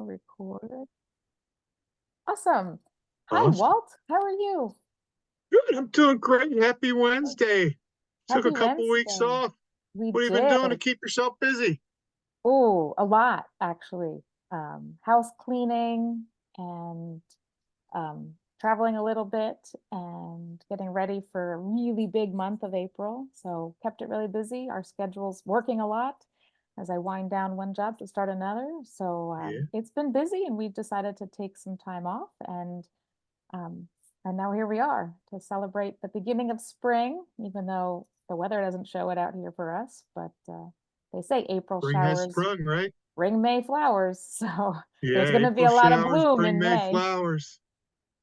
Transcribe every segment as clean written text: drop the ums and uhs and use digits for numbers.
record. Awesome. Hi, Awesome. Walt. How are you? Good. I'm doing great. Happy Wednesday. Took a Happy couple weeks Wednesday. off. We What have you been doing to did. keep yourself busy? Oh, a lot actually. House cleaning and traveling a little bit and getting ready for a really big month of April. So kept it really busy. Our schedule's working a lot as I wind down one job to start another. So Yeah. it's been busy, and we decided to take some time off, um, and now here we are to celebrate the beginning of spring, even though the weather doesn't show it out here for us. But they say April Spring has showers sprung, right? bring May flowers. So there's Yeah. going to be April a lot of showers bloom bring in May May, flowers.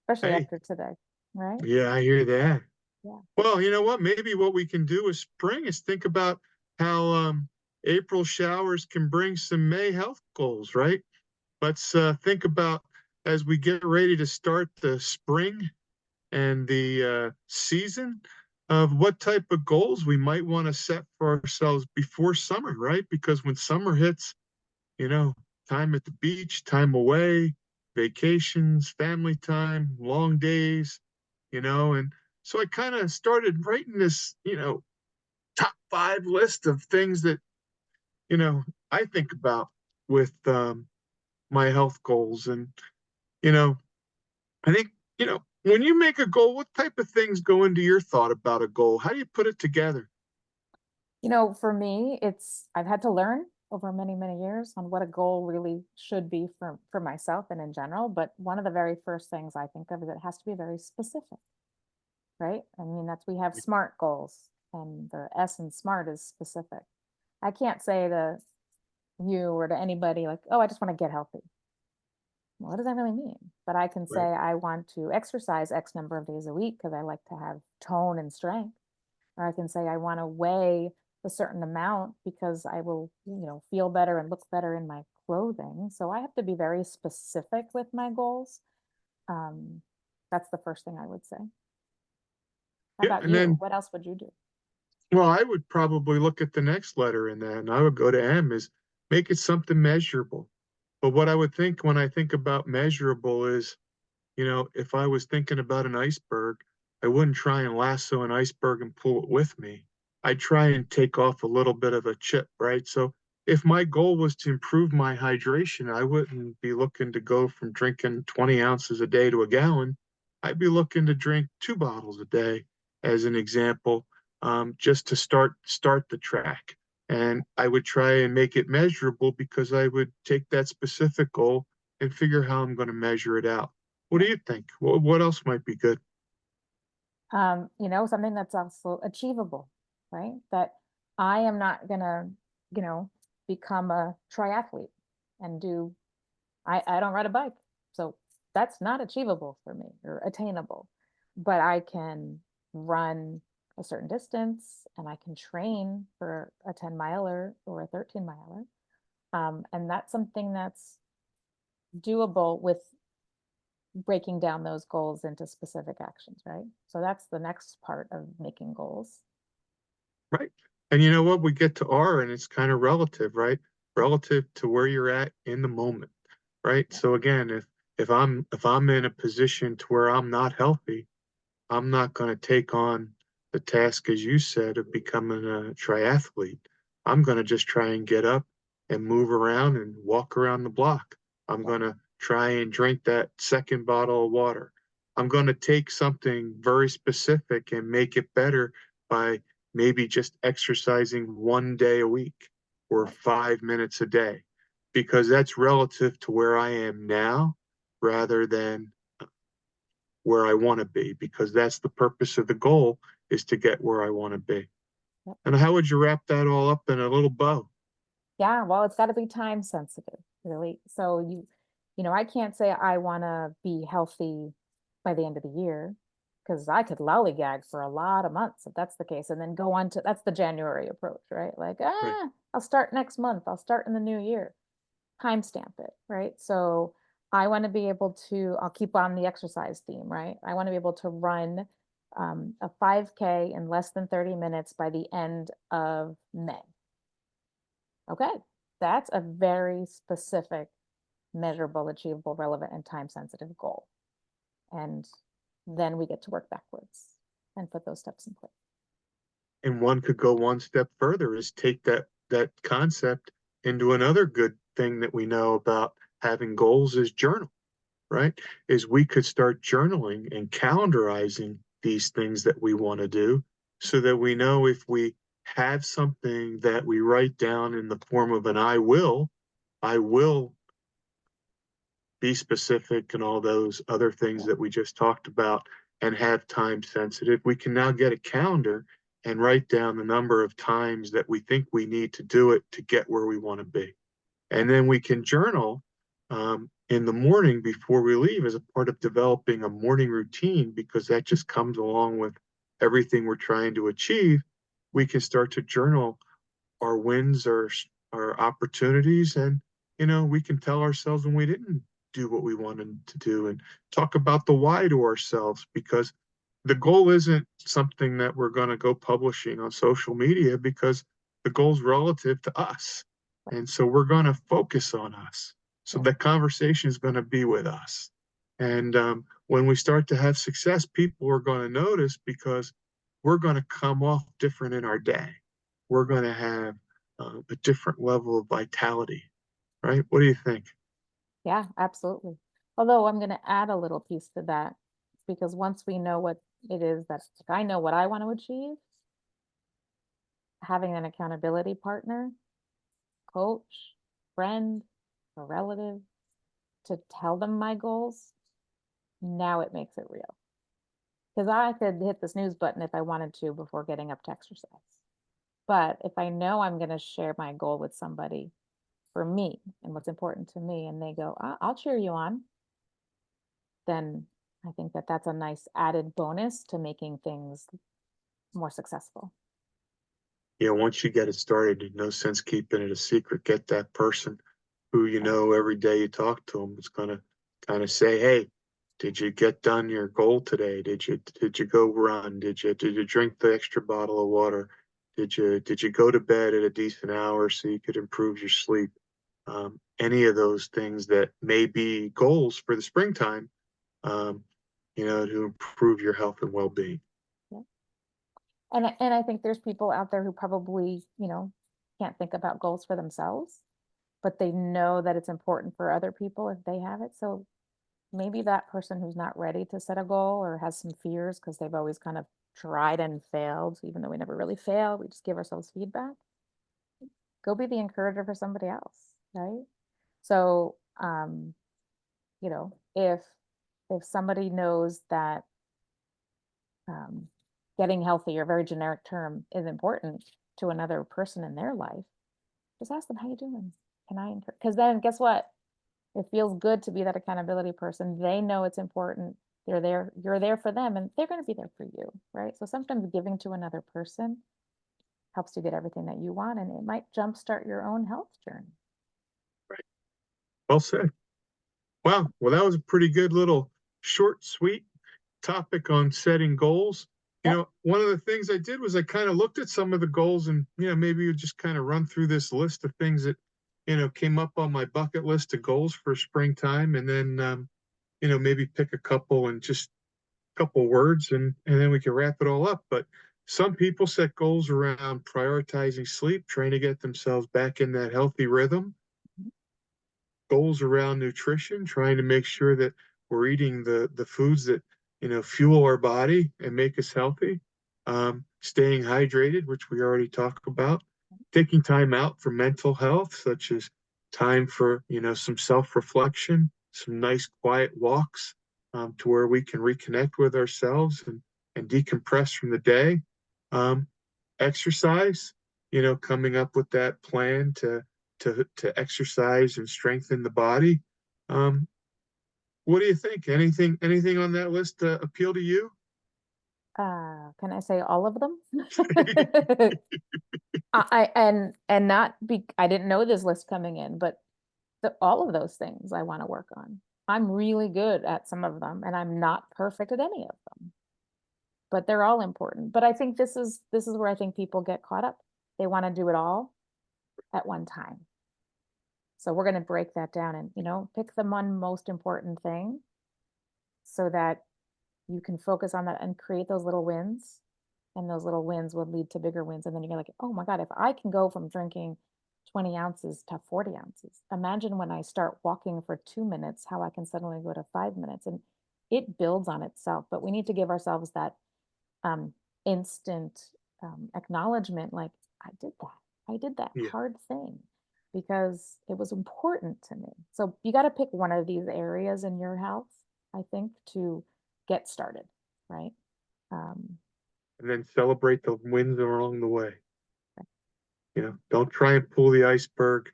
especially Hey, after today, right? yeah, I hear that. Yeah. Well, you know what? Maybe what we can do with spring is think about how April showers can bring some May health goals, right? Let's think about as we get ready to start the spring and the season of what type of goals we might want to set for ourselves before summer, right? Because when summer hits, you know, time at the beach, time away, vacations, family time, long days, and so I kind of started writing this, top five list of things that, you know, I think about with my health goals. And, you know, I think, when you make a goal, what type of things go into your thought about a goal? How do you put it together? For me, I've had to learn over many, many years on what a goal really should be for myself and in general. But one of the very first things I think of is it has to be very specific, right? I mean, we have SMART goals, and the S in SMART is specific. I can't say to you or to anybody like, oh, I just want to get healthy. Well, what does that really mean? But I can say Right. I want to exercise X number of days a week because I like to have tone and strength. Or I can say I want to weigh a certain amount because I will, feel better and look better in my clothing. So I have to be very specific with my goals. Um, that's the first thing I would say. How Yeah. about And you? then, What else would you do? well, I would probably look at the next letter in that, and I would go to M is make it something measurable. But what I would think when I think about measurable is, if I was thinking about an iceberg, I wouldn't try and lasso an iceberg and pull it with me. I'd try and take off a little bit of a chip, right? So if my goal was to improve my hydration, I wouldn't be looking to go from drinking 20 ounces a day to a gallon. I'd be looking to drink 2 bottles a day, as an example, just to start the track. And I would try and make it measurable because I would take that specific goal and figure how I'm going to measure it out. What Yeah. do you think? What else might be good? Something that's also achievable, right? That I am not gonna, you know, become a triathlete and I don't ride a bike. So that's not achievable for me or attainable. But I can run a certain distance and I can train for a 10 miler or a 13 miler. And that's something that's doable with breaking down those goals into specific actions, right? So that's the next part of making goals. Right. And you know what? We get to R and it's kind of relative, right? Relative to where you're at in the moment, right? Yeah. So again, if I'm in a position to where I'm not healthy, I'm not going to take on the task, as you said, of becoming a triathlete. I'm going to just try and get up and move around and walk around the block. I'm Yeah. going to try and drink that second bottle of water. I'm going to take something very specific and make it better by maybe just exercising 1 day a week or Right. 5 minutes a day, because that's relative to where I am now rather than where I want to be, because that's the purpose of the goal is to get where I want to be. Yep. And how would you wrap that all up in a little bow? Yeah, well, it's got to be time sensitive, really. So I can't say I want to be healthy by the end of the year because I could lollygag for a lot of months if that's the case, and then go on to that's the January approach, right? Like, Right. I'll start next month, I'll start in the new year, timestamp it, right? So I want to be able to, I'll keep on the exercise theme, right? I want to be able to run a 5K in less than 30 minutes by the end of May. Okay, that's a very specific measurable, achievable, relevant, and time-sensitive goal. And then we get to work backwards and put those steps in place. And one could go one step further is take that concept into another good thing that we know about having goals is journal, right? Is we could start journaling and calendarizing these things that we want to do so that we know if we have something that we write down in the form of an I will be specific and all those other things that we just talked about and have time sensitive. We can now get a calendar and write down the number of times that we think we need to do it to get where we want to be. And then we can journal in the morning before we leave as a part of developing a morning routine, because that just comes along with everything we're trying to achieve. We can start to journal our wins or our opportunities, and we can tell ourselves when we didn't do what we wanted to do, and talk about the why to ourselves, because the goal isn't something that we're going to go publishing on social media, because the goal's relative to us. And so we're going to focus on us. So the conversation is going to be with us. And when we start to have success, people are going to notice, because we're going to come off different in our day. We're going to have a different level of vitality, right? What do you think? Yeah, absolutely. Although I'm going to add a little piece to that, because once we know what it is that, if I know what I want to achieve, having an accountability partner, coach, friend, a relative to tell them my goals, now it makes it real. Because I could hit the snooze button if I wanted to before getting up to exercise. But if I know I'm going to share my goal with somebody for me and what's important to me, and they go, I'll cheer you on, then I think that that's a nice added bonus to making things more successful. Yeah, once you get it started, there's no sense keeping it a secret. Get that person who every day you talk to them is going to kind of say, "Hey, did you get done your goal today? Did you go run? Did you drink the extra bottle of water? Did you go to bed at a decent hour so you could improve your sleep?" Any of those things that may be goals for the springtime, um, to improve your health and well-being. Yeah. And I think there's people out there who probably, can't think about goals for themselves, but they know that it's important for other people if they have it. So maybe that person who's not ready to set a goal or has some fears because they've always kind of tried and failed, even though we never really fail, we just give ourselves feedback. Go be the encourager for somebody else, right? So, if somebody knows that getting healthy, or very generic term, is important to another person in their life, just ask them, how you doing? Can I encourage? Because then guess what? It feels good to be that accountability person. They know it's important. They're there, you're there for them, and they're going to be there for you, right? So sometimes giving to another person helps you get everything that you want, and it might jumpstart your own health journey. Right. Well said. Wow. Well, that was a pretty good little short, sweet topic on setting goals. Yep. One of the things I did was I kind of looked at some of the goals, and, maybe you just kind of run through this list of things that, came up on my bucket list of goals for springtime. And then, maybe pick a couple and just a couple words, and then we can wrap it all up. But some people set goals around prioritizing sleep, trying to get themselves back in that healthy rhythm. Goals around nutrition, trying to make sure that we're eating the foods that fuel our body and make us healthy. Staying hydrated, which we already talked about. Taking time out for mental health, such as time for some self-reflection, some nice quiet walks, to where we can reconnect with ourselves and decompress from the day. Exercise, coming up with that plan to exercise and strengthen the body. What do you think? Anything on that list appeal to you? Can I say all of them? And not be, I didn't know this list coming in, but all of those things I want to work on. I'm really good at some of them, and I'm not perfect at any of them. But they're all important. But I think this is where I think people get caught up. They want to do it all at one time. So we're going to break that down and, pick the one most important thing so that you can focus on that and create those little wins. And those little wins will lead to bigger wins. And then you're like, oh my God, if I can go from drinking 20 ounces to 40 ounces, imagine when I start walking for 2 minutes, how I can suddenly go to 5 minutes. And it builds on itself, but we need to give ourselves that instant acknowledgement, like, I did that Yeah. hard thing because it was important to me. So you got to pick one of these areas in your health, I think, to get started, right? And then celebrate the wins along the way. Don't try and pull the iceberg,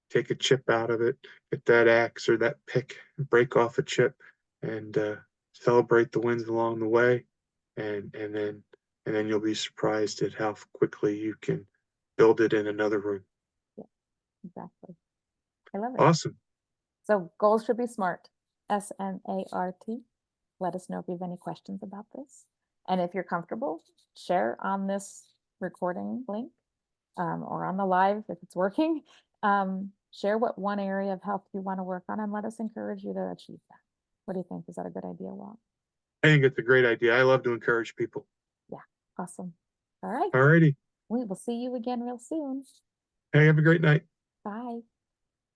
take a chip out of it, get that axe or that pick, break off a chip, and celebrate the wins along the way, and then you'll be surprised at how quickly you can build it in another room. Yeah, exactly. I love it. Awesome. So goals should be SMART, SMART. Let us know if you have any questions about this. And if you're comfortable, share on this recording link or on the live if it's working. Share what one area of health you want to work on and let us encourage you to achieve that. What do you think? Is that a good idea, Walt? I think it's a great idea. I love to encourage people. Yeah, awesome. All right. All righty. We will see you again real soon. Hey, have a great night. Bye.